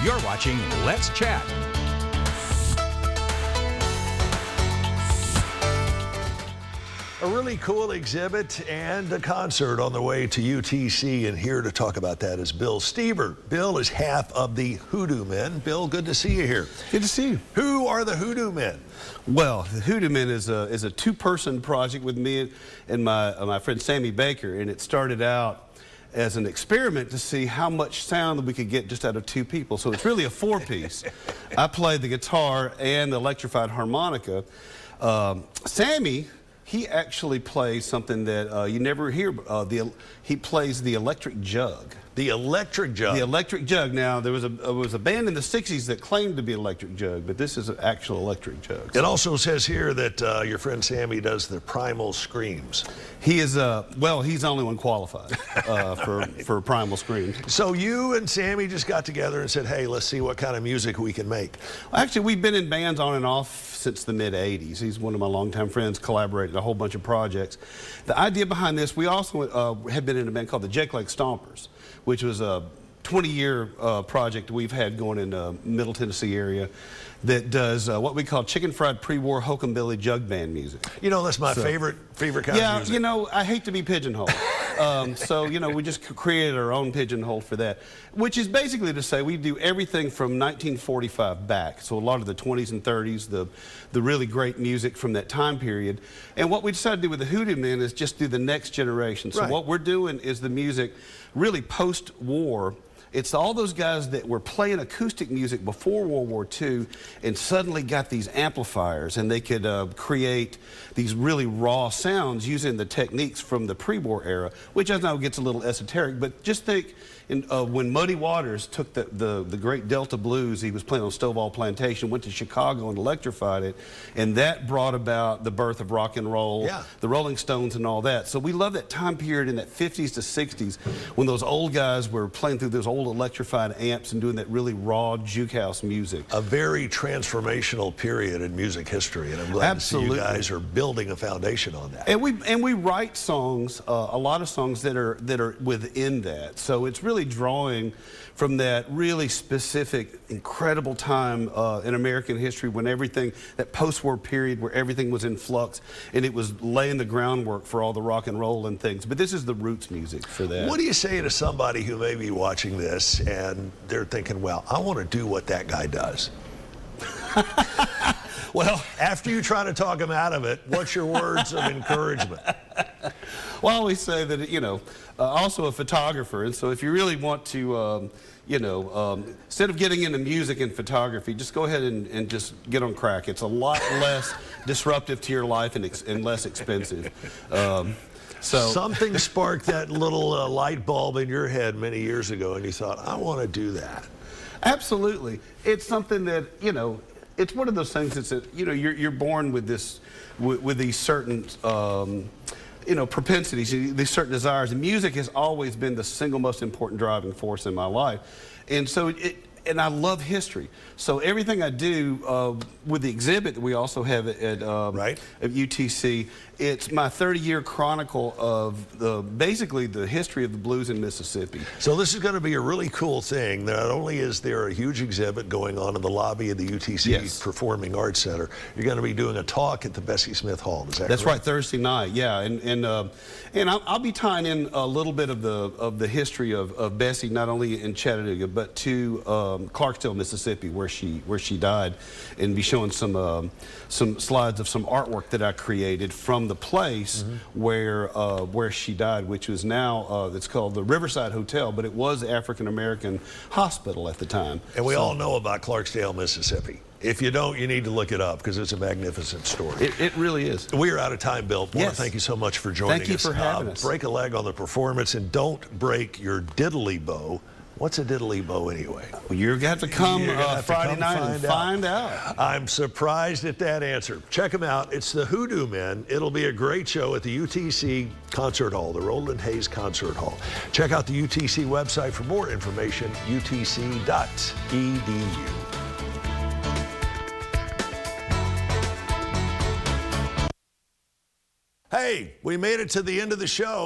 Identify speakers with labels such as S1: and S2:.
S1: You're watching Let's Chat.
S2: A really cool exhibit and a concert on the way to UTC, and here to talk about that is Bill Stever. Bill is half of the Hoodoo Men. Bill, good to see you here.
S3: Good to see you.
S2: Who are the Hoodoo Men?
S3: Well, the Hoodoo Men is a two-person project with me and my friend Sammy Baker, and it started out as an experiment to see how much sound we could get just out of two people. So it's really a four-piece. I play the guitar and the electrified harmonica. Sammy, he actually plays something that you never hear. He plays the electric jug.
S2: The electric jug?
S3: The electric jug. Now, there was a band in the 60s that claimed to be electric jug, but this is an actual electric jug.
S2: It also says here that your friend Sammy does the primal screams.
S3: He is, well, he's the only one qualified for primal screams.
S2: So you and Sammy just got together and said, hey, let's see what kind of music we can make.
S3: Actually, we've been in bands on and off since the mid-'80s. He's one of my longtime friends, collaborated a whole bunch of projects. The idea behind this, we also had been in a band called the Jake Lake Stompers, which was a 20-year project we've had going in the Middle Tennessee area that does what we call chicken fried pre-war hokum-billy jug band music.
S2: You know, that's my favorite kind of music.
S3: Yeah, you know, I hate to be pigeonholed. So, you know, we just created our own pigeonhole for that, which is basically to say we do everything from 1945 back. So a lot of the 20s and 30s, the really great music from that time period. And what we decided to do with the Hoodoo Men is just do the next generation. So what we're doing is the music really post-war. It's all those guys that were playing acoustic music before World War II and suddenly got these amplifiers, and they could create these really raw sounds using the techniques from the pre-war era, which I know gets a little esoteric, but just think when Muddy Waters took the great Delta blues, he was playing on Stovall Plantation, went to Chicago and electrified it, and that brought about the birth of rock and roll, the Rolling Stones and all that. So we love that time period in that 50s to 60s when those old guys were playing through those old electrified amps and doing that really raw juke house music.
S2: A very transformational period in music history, and I'm glad to see you guys are building a foundation on that.
S3: And we write songs, a lot of songs that are within that. So it's really drawing from that really specific, incredible time in American history when everything, that post-war period where everything was in flux, and it was laying the groundwork for all the rock and roll and things. But this is the roots music for that.
S2: What do you say to somebody who may be watching this and they're thinking, well, I want to do what that guy does? Well, after you try to talk them out of it, what's your words of encouragement?
S3: Well, I always say that, you know, also a photographer, and so if you really want to, you know, instead of getting into music and photography, just go ahead and just get on crack. It's a lot less disruptive to your life and less expensive. So
S2: something sparked that little light bulb in your head many years ago, and you thought, I want to do that.
S3: Absolutely. It's something that, you know, it's one of those things that's, you know, you're born with this, with these certain, you know, propensities, these certain desires. And music has always been the single most important driving force in my life. And so and I love history. So everything I do with the exhibit that we also have at UTC, it's my 30-year chronicle of basically the history of the blues in Mississippi.
S2: So this is going to be a really cool thing. Not only is there a huge exhibit going on in the lobby of the UTC Performing Arts Center, you're going to be doing a talk at the Bessie Smith Hall. Is that correct?
S3: That's right, Thursday night. Yeah, and I'll be tying in a little bit of the history of Bessie, not only in Chattanooga but to Clarksdale, Mississippi, where she died, and be showing some slides of some artwork that I created from the place where she died, which is now it's called the Riverside Hotel, but it was the African American hospital at the time.
S2: And we all know about Clarksdale, Mississippi. If you don't, you need to look it up because it's a magnificent story.
S3: It really is.
S2: We are out of time, Bill. I want to thank you so much for joining us.
S3: Thank you for having us.
S2: Break a leg on the performance and don't break your diddly bow. What's a diddly bow anyway?
S3: Well, you're going to have to come Friday night and find out.
S2: I'm surprised at that answer. Check them out. It's the Hoodoo Men. It'll be a great show at the UTC Concert Hall, the Roland Hayes Concert Hall. Check out the UTC website for more information, utc.edu. Hey, we made it to the end of the show.